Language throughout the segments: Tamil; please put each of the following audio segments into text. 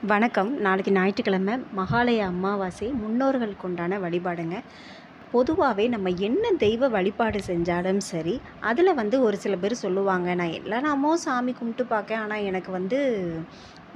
வணக்கம். நாளைக்கு ஞாயிற்றுக்கிழமை மகாலய அமாவாசை, முன்னோர்களுக்கு உண்டான வழிபாடுங்க. பொதுவாகவே நம்ம என்ன தெய்வ வழிபாடு செஞ்சாலும் சரி, அதில் ஒரு சில பேர் சொல்லுவாங்க, நான் எல்லா நாமும் சாமி கும்பிட்டு பார்க்கேன், ஆனால் எனக்கு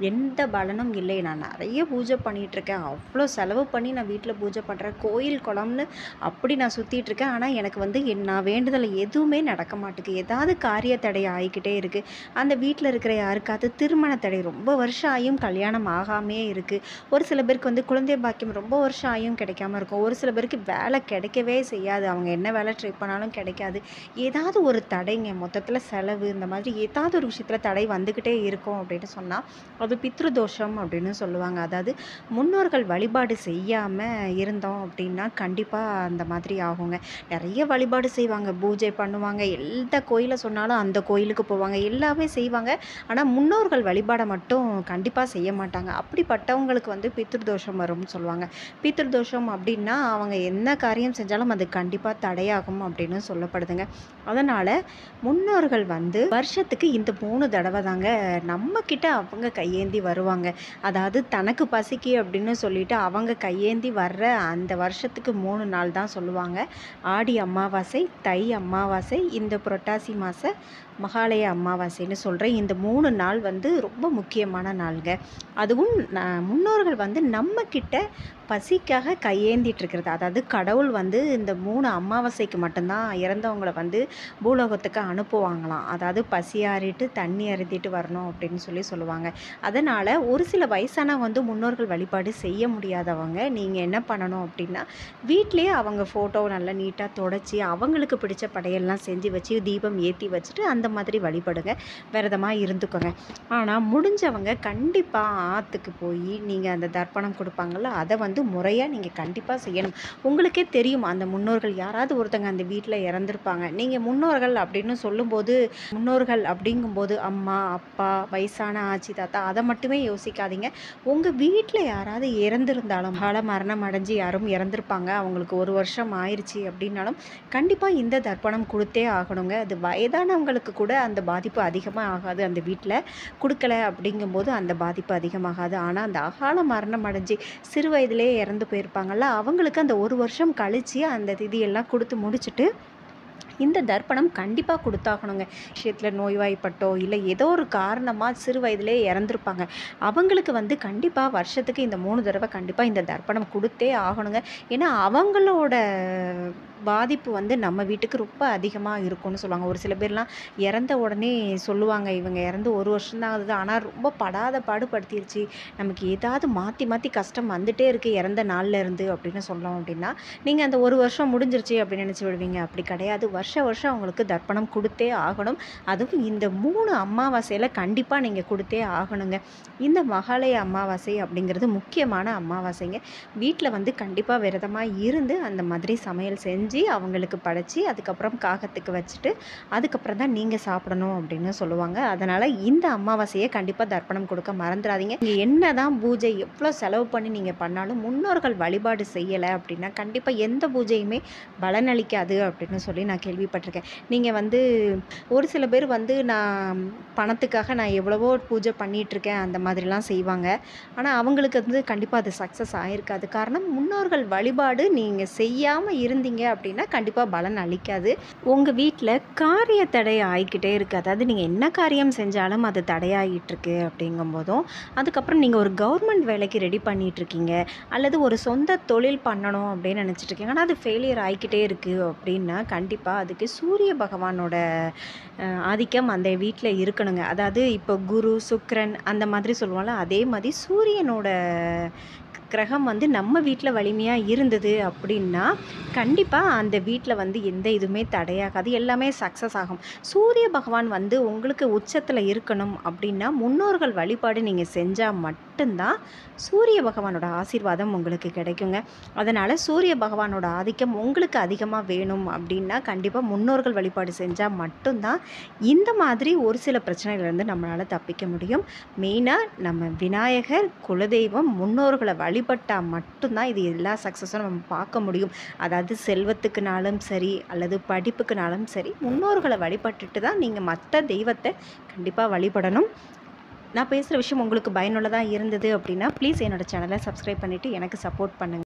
எந்த பலனும் இல்லை. நான் நிறைய பூஜை பண்ணிகிட்ருக்கேன், அவ்வளோ செலவு பண்ணி நான் வீட்டில் பூஜை பண்ணுறேன், கோயில் குளம்னு அப்படி நான் சுற்றிட்டுருக்கேன், ஆனால் எனக்கு நான் வேண்டுதல் எதுவுமே நடக்க மாட்டேங்குது. ஏதாவது காரிய தடை ஆகிக்கிட்டே இருக்குது. அந்த வீட்டில் இருக்கிற யாருக்காவது திருமண தடை, ரொம்ப வருஷம் ஆகியும் கல்யாணம் ஆகாமே இருக்குது. ஒரு சில பேருக்கு குழந்தை பாக்கியம் ரொம்ப வருஷம் ஆகியும் கிடைக்காம இருக்கும். ஒரு சில பேருக்கு வேலை கிடைக்கவே செய்யாது, அவங்க என்ன வேலை ட்ரை பண்ணாலும் கிடைக்காது. ஏதாவது ஒரு தடைங்க, மொத்தத்தில் செலவு, இந்த மாதிரி ஏதாவது ஒரு விஷயத்தில் தடை வந்துக்கிட்டே இருக்கும் அப்படின்னு சொன்னால் அது பித்ருதோஷம் அப்படின்னு சொல்லுவாங்க. அதாவது முன்னோர்கள் வழிபாடு செய்யாமல் இருந்தோம் அப்படின்னா கண்டிப்பாக அந்த மாதிரி ஆகுங்க. நிறைய வழிபாடு செய்வாங்க, பூஜை பண்ணுவாங்க, எந்த கோயிலை சொன்னாலும் அந்த கோயிலுக்கு போவாங்க, எல்லாமே செய்வாங்க. ஆனால் முன்னோர்கள் வழிபாடை மட்டும் கண்டிப்பாக செய்ய மாட்டாங்க. அப்படிப்பட்டவங்களுக்கு பித்ருதோஷம் வரும்னு சொல்லுவாங்க. பித்ருதோஷம் அப்படின்னா அவங்க என்ன காரியம் செஞ்சாலும் அது கண்டிப்பாக தடையாகும் அப்படின்னு சொல்லப்படுதுங்க. அதனால் முன்னோர்கள் வருஷத்துக்கு இந்த 3 தடவை தாங்க நம்மக்கிட்ட அவங்க கையேந்தி வருவாங்க. அதாவது தனக்கு பசிக்கு அப்படின்னு சொல்லிட்டு அவங்க கையேந்தி வர்ற அந்த வருஷத்துக்கு 3 நாள் தான் சொல்லுவாங்க. ஆடி அமாவாசை, தை அமாவாசை, இந்த புரட்டாசி மாத மகாலய அமாவாசைன்னு சொல்கிறேன். இந்த 3 நாள் ரொம்ப முக்கியமான நாளுங்க. அதுவும் முன்னோர்கள் நம்மக்கிட்ட பசிக்காக கையேந்திட்டு அதாவது கடவுள் இந்த 3 அமாவாசைக்கு மட்டும்தான் இறந்தவங்களை பூலோகத்துக்கு அனுப்புவாங்களாம். அதாவது பசியாறிட்டு தண்ணி அருந்திட்டு வரணும் அப்படின்னு சொல்லுவாங்க. அதனால் ஒரு சில வயசானவங்க முன்னோர்கள் வழிபாடு செய்ய முடியாதவங்க நீங்கள் என்ன பண்ணணும் அப்படின்னா, வீட்டிலேயே அவங்க ஃபோட்டோவை நல்லா நீட்டாக தொடச்சி அவங்களுக்கு பிடிச்ச படையெல்லாம் செஞ்சு வச்சு தீபம் ஏற்றி வச்சுட்டு அந்த மாதிரி வழிபடுங்க, விரதமாக இருந்துக்கோங்க. ஆனால் முடிஞ்சவங்க கண்டிப்பாக ஆற்றுக்கு போய் நீங்கள் அந்த தர்ப்பணம் கொடுப்பாங்கள்ல, அதை முறையாக நீங்கள் கண்டிப்பாக செய்யணும். உங்களுக்கே தெரியும், அந்த முன்னோர்கள் யாராவது ஒருத்தங்க அந்த வீட்டில் இறந்துருப்பாங்க. நீங்கள் முன்னோர்கள் அப்படின்னு சொல்லும்போது, முன்னோர்கள் அப்படிங்கும்போது அம்மா, அப்பா, வயசான ஆச்சி, தாத்தா அதை மட்டுமே யோசிக்காதீங்க. உங்கள் வீட்டில் யாராவது இறந்துருந்தாலும், மரணம் அடைஞ்சு யாரும் இறந்துருப்பாங்க, அவங்களுக்கு 1 வருஷம் ஆயிடுச்சு அப்படின்னாலும் கண்டிப்பாக இந்த தர்ப்பணம் கொடுத்தே ஆகணுங்க. அது வயதானவங்களுக்கு கூட அந்த பாதிப்பு அதிகமாக ஆகாது. அந்த வீட்டில் கொடுக்கல அப்படிங்கும்போது அந்த பாதிப்பு அதிகமாகாது. ஆனால் அந்த அகால மரணம் அடைஞ்சு சிறு வயதிலே இறந்து போயிருப்பாங்கள்ல, அவங்களுக்கு அந்த 1 வருஷம் கழித்து அந்த திதியெல்லாம் கொடுத்து முடிச்சுட்டு இந்த தர்ப்பணம் கண்டிப்பாக கொடுத்தாகணுங்க. விஷயத்தில் நோய்வாய்ப்பட்டோ இல்லை ஏதோ ஒரு காரணமாக சிறு வயதிலே இறந்துருப்பாங்க, அவங்களுக்கு கண்டிப்பாக வருஷத்துக்கு இந்த 3 தடவை கண்டிப்பாக இந்த தர்ப்பணம் கொடுத்தே ஆகணுங்க. ஏன்னா அவங்களோட பாதிப்பு நம்ம வீட்டுக்கு ரொம்ப அதிகமாக இருக்கும்னு சொல்லுவாங்க. ஒரு சில பேர்லாம் இறந்த உடனே சொல்லுவாங்க, இவங்க இறந்து 1 வருஷம்தான் ஆகுது, ஆனால் ரொம்ப படாத பாடுபடுத்திருச்சு, நமக்கு ஏதாவது மாற்றி மாற்றி கஷ்டம் வந்துட்டே இருக்குது இறந்த நாளில் இருந்து அப்படின்னு சொல்லலாம். அப்படின்னா நீங்கள் அந்த 1 வருஷம் முடிஞ்சிருச்சு அப்படின்னு நினச்சி விடுவீங்க. அப்படி கிடையாது, வருஷம் அவங்களுக்கு தர்ப்பணம் கொடுத்தே ஆகணும். அதுவும் இந்த 3 அமாவாசையில் கண்டிப்பாக நீங்கள் கொடுத்தே ஆகணுங்க. இந்த மகாலய அமாவாசை அப்படிங்கிறது முக்கியமான அமாவாசைங்க. வீட்டில் கண்டிப்பாக விரதமாக இருந்து அந்த மாதிரி சமையல் செஞ்சு அவங்களுக்கு படைச்சி அதுக்கப்புறம் காகத்துக்கு வச்சுட்டு அதுக்கப்புறம் தான் நீங்கள் சாப்பிடணும் அப்படின்னு சொல்லுவாங்க. அதனால் இந்த அமாவாசையை கண்டிப்பாக தர்ப்பணம் கொடுக்க மறந்துடாதீங்க. நீங்கள் என்ன தான் பூஜை எவ்வளோ செலவு பண்ணி நீங்கள் பண்ணாலும் முன்னோர்கள் வழிபாடு செய்யலை அப்படின்னா கண்டிப்பாக எந்த பூஜையுமே பலனளிக்காது அப்படின்னு சொல்லி நான் கேள்விப்பட்டிருக்கேன். நீங்கள் ஒரு சில பேர் நான் பணத்துக்காக நான் எவ்வளவோ பூஜை பண்ணிகிட்ருக்கேன் அந்த மாதிரிலாம் செய்வாங்க. ஆனால் அவங்களுக்கு கண்டிப்பாக அது சக்ஸஸ் ஆகிருக்காது. காரணம், முன்னோர்கள் வழிபாடு நீங்கள் செய்யாமல் இருந்தீங்க அப்படின்னா கண்டிப்பாக பலன் அளிக்காது. உங்கள் வீட்டில் காரிய தடை ஆகிக்கிட்டே இருக்குது. அதாவது நீங்கள் என்ன காரியம் செஞ்சாலும் அது தடையாகிட்டுருக்கு அப்படிங்கும்போதும், அதுக்கப்புறம் நீங்கள் ஒரு கவர்மெண்ட் வேலைக்கு ரெடி பண்ணிகிட்ருக்கீங்க அல்லது ஒரு சொந்த தொழில் பண்ணணும் அப்படின்னு நினச்சிட்ருக்கீங்க, ஆனால் அது ஃபெயிலியர் ஆகிக்கிட்டே இருக்குது அப்படின்னா கண்டிப்பாக அதுக்கு சூரிய பகவானோட ஆதிக்கம் அந்த வீட்டில் இருக்கணுங்க. அதாவது இப்போ குரு, சுக்கிரன் அந்த மாதிரி சொல்லுவோம்ல, அதே மாதிரி சூரியனோட கிரகம் நம்ம வீட்டில் வலிமையாக இருந்தது அப்படின்னா கண்டிப்பாக அந்த வீட்டில் எந்த இதுவுமே தடையாகாது, எல்லாமே சக்ஸஸ் ஆகும். சூரிய பகவான் உங்களுக்கு உச்சத்தில் இருக்கணும் அப்படின்னா முன்னோர்கள் வழிபாடு நீங்கள் செஞ்சால் மட்டும்தான் சூரிய பகவானோட ஆசீர்வாதம் உங்களுக்கு கிடைக்குங்க. அதனால் சூரிய பகவானோட ஆதிக்கம் உங்களுக்கு அதிகமாக வேணும் அப்படின்னா கண்டிப்பாக முன்னோர்கள் வழிபாடு செஞ்சால் மட்டும்தான் இந்த மாதிரி ஒரு சில பிரச்சனைகள்லேருந்து நம்மளால் தப்பிக்க முடியும். மெயினாக நம்ம விநாயகர், குலதெய்வம், முன்னோர்களை வழிபட்டால் மட்டும்தான் இது எல்லா சக்ஸஸும் நம்ம பார்க்க முடியும். அதாவது செல்வத்துக்குனாலும் சரி அல்லது படிப்புக்குனாலும் சரி முன்னோர்களை வழிபட்டுட்டு தான் நீங்கள் மற்ற தெய்வத்தை கண்டிப்பாக வழிபடணும். நான் பேசுகிற விஷயம் உங்களுக்கு பயனுள்ளதாக இருந்தது அப்படின்னா ப்ளீஸ் என்னோட சேனலை சப்ஸ்கிரைப் பண்ணிவிட்டு எனக்கு சப்போர்ட் பண்ணுங்கள்.